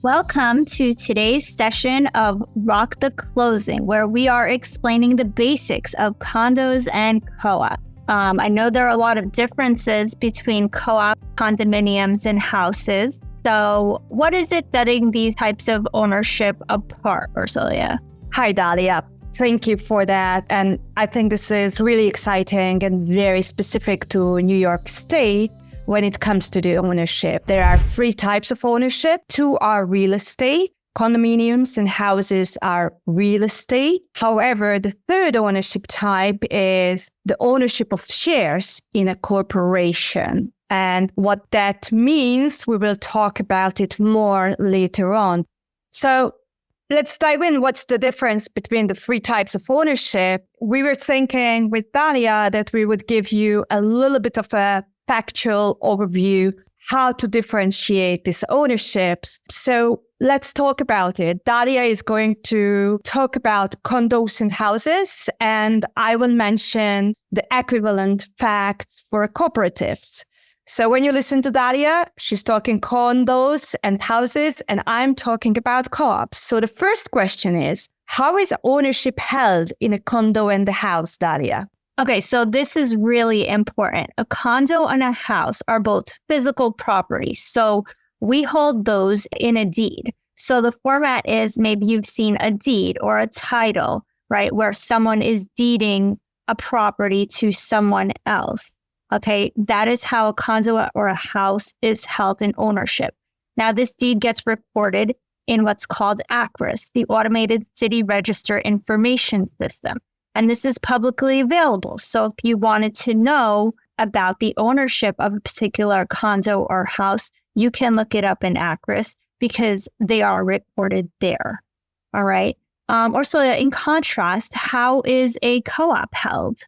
Welcome to today's session of Rock the Closing, where we are explaining the basics of condos and co-op. I know there are a lot of differences between co-op, condominiums, and houses. So what is it setting these types of ownership apart, Ursulia? Hi, Dalia. Thank you for that. And I think this is really exciting and very specific to New York State. When it comes to the ownership, there are three types of ownership. Two are real estate. Condominiums and houses are real estate. However, the third ownership type is the ownership of shares in a corporation. And what that means, we will talk about it more later on. So let's dive in. What's the difference between the three types of ownership? We were thinking with Dalia that we would give you a little bit of a factual overview, how to differentiate this ownership. So let's talk about it. Dalia is going to talk about condos and houses, and I will mention the equivalent facts for cooperatives. So when you listen to Dalia, she's talking condos and houses, and I'm talking about co-ops. So the first question is, how is ownership held in a condo and a house, Dalia? Okay, so this is really important. A condo and a house are both physical properties. So we hold those in a deed. So the format is maybe you've seen a deed or a title, right, where someone is deeding a property to someone else. Okay, that is how a condo or a house is held in ownership. Now, this deed gets recorded in what's called ACRIS, the Automated City Register Information System. And this is publicly available. So if you wanted to know about the ownership of a particular condo or house, you can look it up in ACRIS because they are recorded there. All right. So in contrast, how is a co-op held?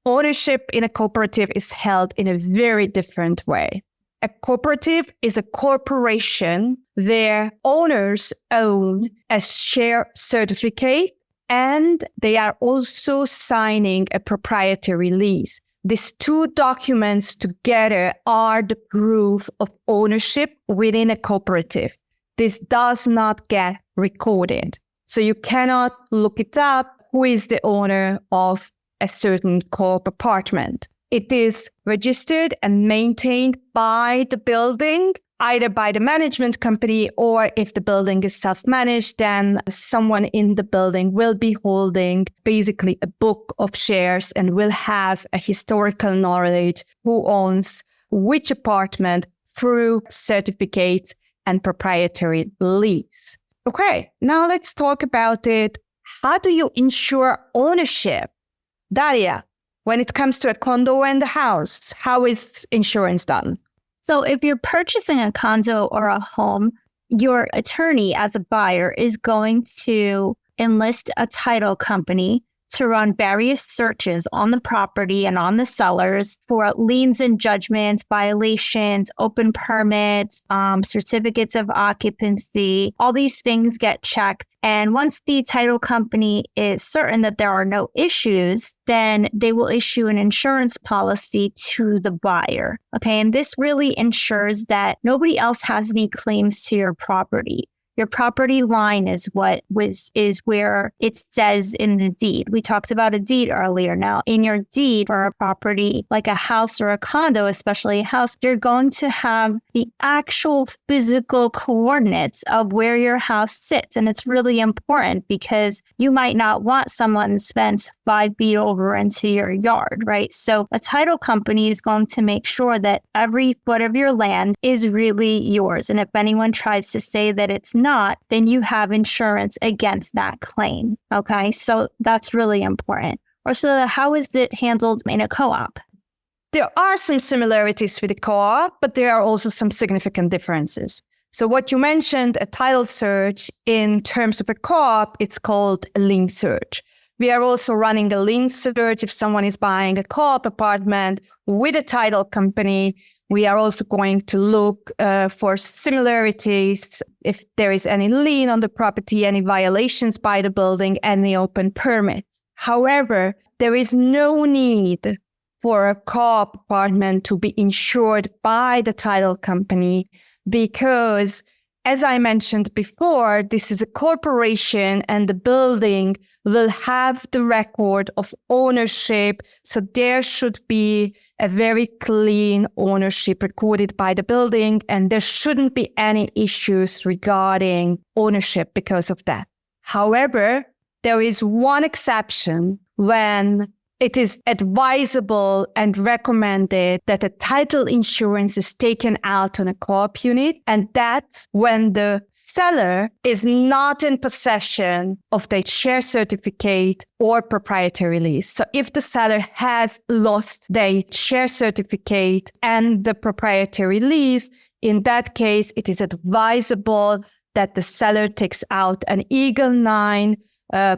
Ownership in a cooperative is held in a very different way. A cooperative is a corporation. Their owners own a share certificate, and they are also signing a proprietary lease. These two documents together are the proof of ownership within a cooperative. This does not get recorded. So you cannot look it up who is the owner of a certain co-op apartment. It is registered and maintained by the building, either by the management company, or if the building is self-managed, then someone in the building will be holding basically a book of shares and will have a historical knowledge who owns which apartment through certificates and proprietary lease. Okay, now let's talk about it. How do you ensure ownership? Dalia, when it comes to a condo and a house, how is insurance done? So if you're purchasing a condo or a home, your attorney as a buyer is going to enlist a title company to run various searches on the property and on the sellers for liens and judgments, violations, open permits, certificates of occupancy. All these things get checked. And once the title company is certain that there are no issues, then they will issue an insurance policy to the buyer. Okay, and this really ensures that nobody else has any claims to your property. Your property line is where it says in the deed. We talked about a deed earlier. Now, in your deed for a property like a house or a condo, especially a house, you're going to have the actual physical coordinates of where your house sits. And it's really important because you might not want someone's fence 5 feet over into your yard, right? So a title company is going to make sure that every foot of your land is really yours. And if anyone tries to say that it's not, then you have insurance against that claim. Okay, so that's really important. Ursula, how is it handled in a co-op? There are some similarities with a co-op, but there are also some significant differences. So what you mentioned, a title search, in terms of a co-op, it's called a lien search. We are also running a lien search if someone is buying a co-op apartment with a title company. We are also going to look for similarities, if there is any lien on the property, any violations by the building, any open permits. However, there is no need for a co-op apartment to be insured by the title company because as I mentioned before, this is a corporation and the building will have the record of ownership. So there should be a very clean ownership recorded by the building, and there shouldn't be any issues regarding ownership because of that. However, there is one exception when it is advisable and recommended that a title insurance is taken out on a co-op unit, and that's when the seller is not in possession of the share certificate or proprietary lease. So if the seller has lost the share certificate and the proprietary lease, in that case, it is advisable that the seller takes out an Eagle 9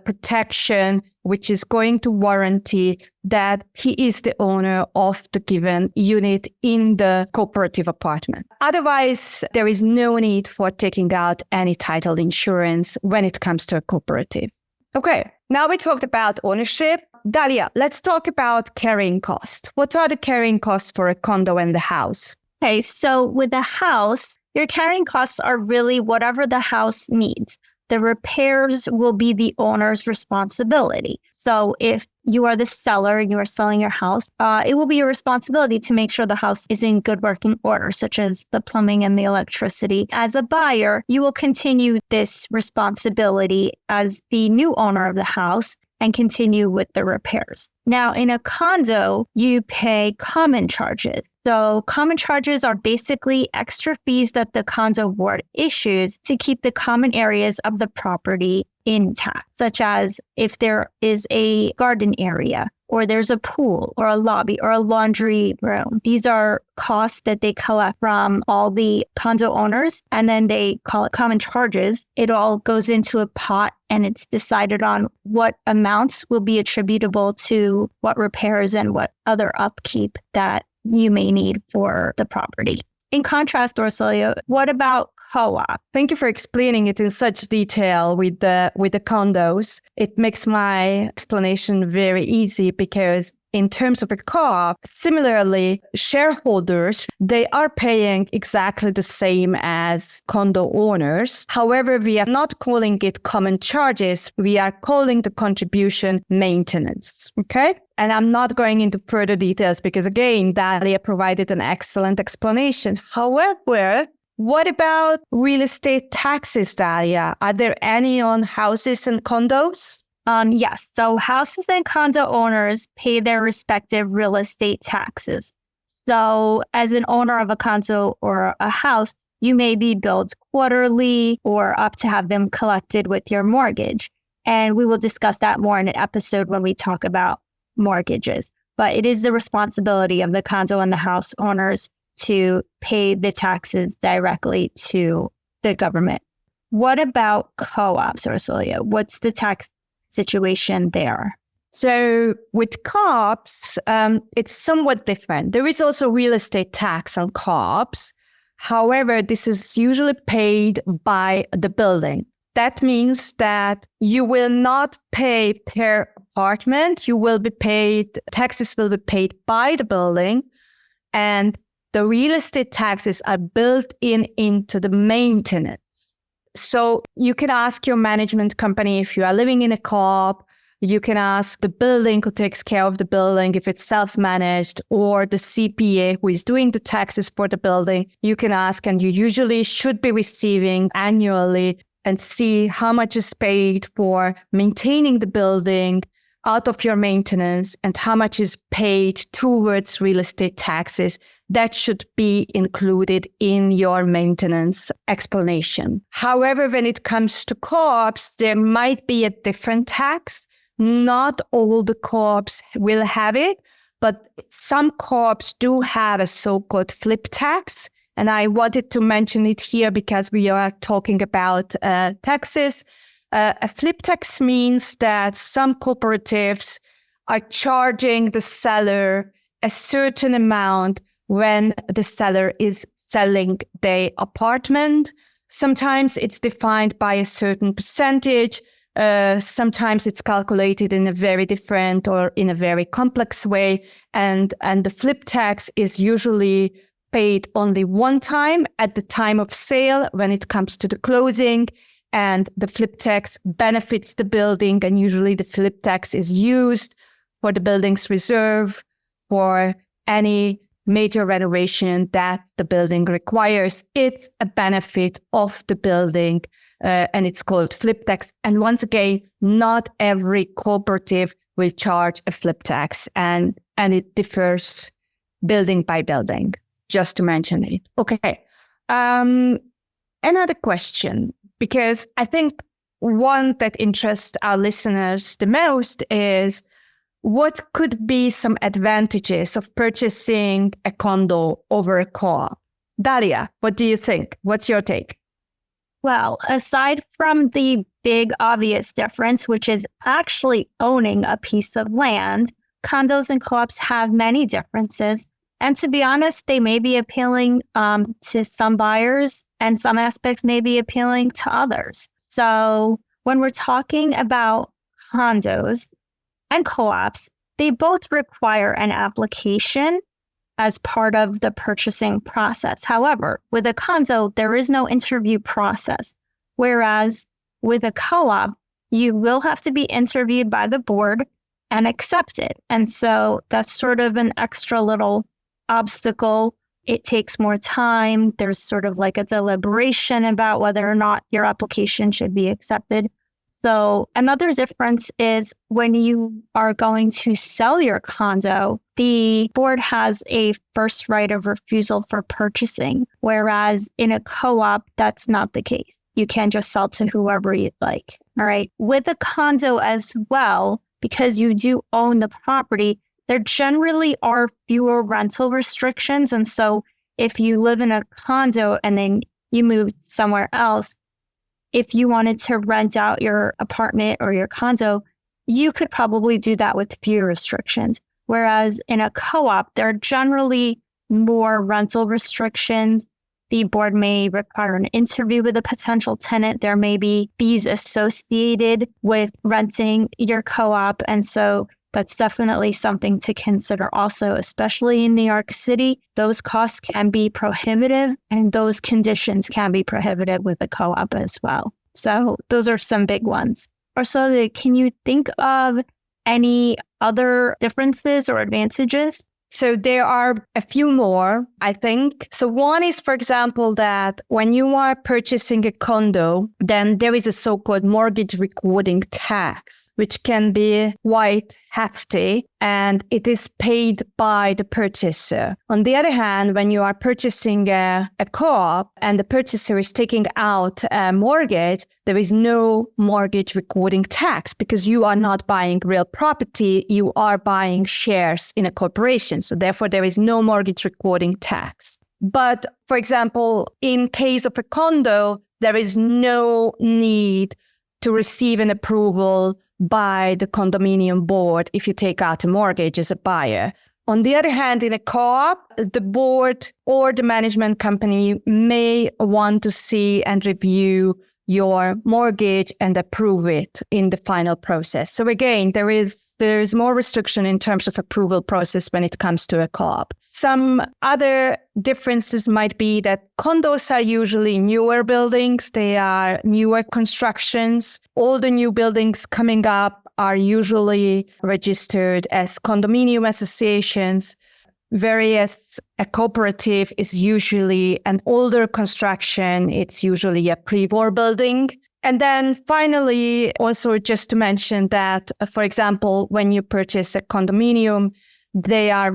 protection, which is going to warranty that he is the owner of the given unit in the cooperative apartment. Otherwise, there is no need for taking out any title insurance when it comes to a cooperative. Okay, now we talked about ownership. Dalia, let's talk about carrying costs. What are the carrying costs for a condo and the house? Okay, so with the house, your carrying costs are really whatever the house needs. The repairs will be the owner's responsibility. So if you are the seller and you are selling your house, it will be your responsibility to make sure the house is in good working order, such as the plumbing and the electricity. As a buyer, you will continue this responsibility as the new owner of the house and continue with the repairs. Now, in a condo, you pay common charges. So common charges are basically extra fees that the condo board issues to keep the common areas of the property intact, such as if there is a garden area, or there's a pool, or a lobby, or a laundry room. These are costs that they collect from all the condo owners, and then they call it common charges. It all goes into a pot, and it's decided on what amounts will be attributable to what repairs and what other upkeep that you may need for the property. In contrast, Orsolio, what about co-op? Thank you for explaining it in such detail with the condos. It makes my explanation very easy because in terms of a co-op, similarly, shareholders, they are paying exactly the same as condo owners. However, we are not calling it common charges. We are calling the contribution maintenance. Okay? And I'm not going into further details because, again, Dalia provided an excellent explanation. However, what about real estate taxes, Dalia? Are there any on houses and condos? Yes. So houses and condo owners pay their respective real estate taxes. So as an owner of a condo or a house, you may be billed quarterly or up to have them collected with your mortgage. And we will discuss that more in an episode when we talk about mortgages. But it is the responsibility of the condo and the house owners to pay the taxes directly to the government. What about co-ops, Orsolio? What's the tax situation there? So with co-ops, it's somewhat different. There is also real estate tax on co-ops. However, this is usually paid by the building. That means that you will not pay per apartment. Taxes will be paid by the building, and the real estate taxes are built into the maintenance. So you can ask your management company if you are living in a co-op. You can ask the building who takes care of the building if it's self-managed, or the CPA who is doing the taxes for the building. You can ask, and you usually should be receiving annually and see how much is paid for maintaining the building out of your maintenance and how much is paid towards real estate taxes. That should be included in your maintenance explanation. However, when it comes to co-ops, there might be a different tax. Not all the co-ops will have it, but some co-ops do have a so-called flip tax. And I wanted to mention it here because we are talking about taxes. A flip tax means that some cooperatives are charging the seller a certain amount when the seller is selling the apartment. Sometimes it's defined by a certain percentage. Sometimes it's calculated in a very different or in a very complex way. And the flip tax is usually paid only one time at the time of sale when it comes to the closing, and the flip tax benefits the building, and usually the flip tax is used for the building's reserve for any major renovation that the building requires. It's a benefit of the building, and it's called flip tax. And once again, not every cooperative will charge a flip tax, and it differs building by building, just to mention it. Okay. Another question, because I think one that interests our listeners the most is, what could be some advantages of purchasing a condo over a co-op? Daria, what do you think? What's your take? Well, aside from the big obvious difference, which is actually owning a piece of land, condos and co-ops have many differences. And to be honest, they may be appealing to some buyers, and some aspects may be appealing to others. So when we're talking about condos and co-ops, they both require an application as part of the purchasing process. However, with a condo, there is no interview process, whereas with a co-op, you will have to be interviewed by the board and accepted. And so that's sort of an extra little obstacle. It takes more time. There's sort of like a deliberation about whether or not your application should be accepted. So another difference is when you are going to sell your condo, the board has a first right of refusal for purchasing, whereas in a co-op, that's not the case. You can just sell to whoever you'd like. All right. With a condo as well, because you do own the property, there generally are fewer rental restrictions. And so if you live in a condo and then you move somewhere else, if you wanted to rent out your apartment or your condo, you could probably do that with fewer restrictions. Whereas in a co-op, there are generally more rental restrictions. The board may require an interview with a potential tenant. There may be fees associated with renting your co-op. And so that's definitely something to consider also, especially in New York City. Those costs can be prohibitive, and those conditions can be prohibitive with a co-op as well. So those are some big ones. Ursula, can you think of any other differences or advantages? So there are a few more, I think. So one is, for example, that when you are purchasing a condo, then there is a so-called mortgage recording tax, which can be quite hefty, and it is paid by the purchaser. On the other hand, when you are purchasing a co-op and the purchaser is taking out a mortgage, there is no mortgage recording tax because you are not buying real property, you are buying shares in a corporation. So therefore, there is no mortgage recording tax. But for example, in case of a condo, there is no need to receive an approval by the condominium board if you take out a mortgage as a buyer. On the other hand, in a co-op, the board or the management company may want to see and review your mortgage and approve it in the final process. So again, there is more restriction in terms of approval process when it comes to a co-op. Some other differences might be that condos are usually newer buildings. They are newer constructions. All the new buildings coming up are usually registered as condominium associations. Whereas a cooperative is usually an older construction, it's usually a pre-war building. And then finally, also just to mention that, for example, when you purchase a condominium, they are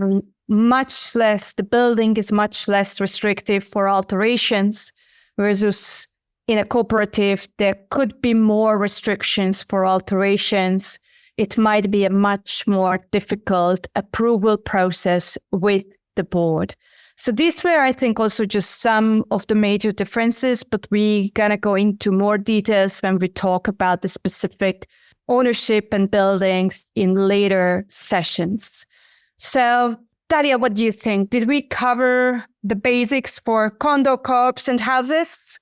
much less, the building is much less restrictive for alterations, versus in a cooperative, there could be more restrictions for alterations. It might be a much more difficult approval process with the board. So these were, I think, also just some of the major differences, but we're going to go into more details when we talk about the specific ownership and buildings in later sessions. So, Daria, what do you think? Did we cover the basics for condo, co-ops, and houses?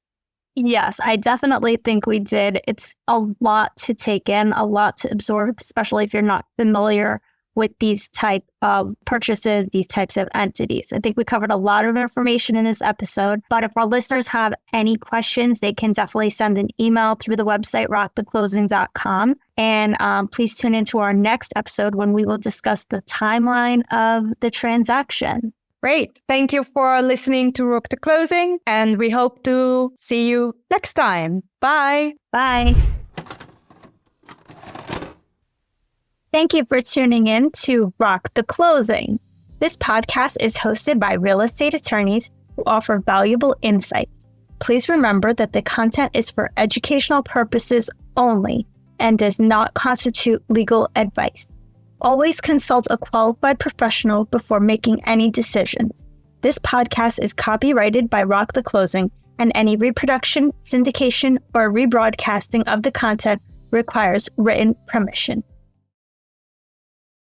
Yes, I definitely think we did. It's a lot to take in, a lot to absorb, especially if you're not familiar with these type of purchases, these types of entities. I think we covered a lot of information in this episode, but if our listeners have any questions, they can definitely send an email through the website, rocktheclosing.com. And please tune into our next episode when we will discuss the timeline of the transaction. Great. Thank you for listening to Rock the Closing, and we hope to see you next time. Bye. Bye. Thank you for tuning in to Rock the Closing. This podcast is hosted by real estate attorneys who offer valuable insights. Please remember that the content is for educational purposes only and does not constitute legal advice. Always consult a qualified professional before making any decisions. This podcast is copyrighted by Rock the Closing, and any reproduction, syndication, or rebroadcasting of the content requires written permission.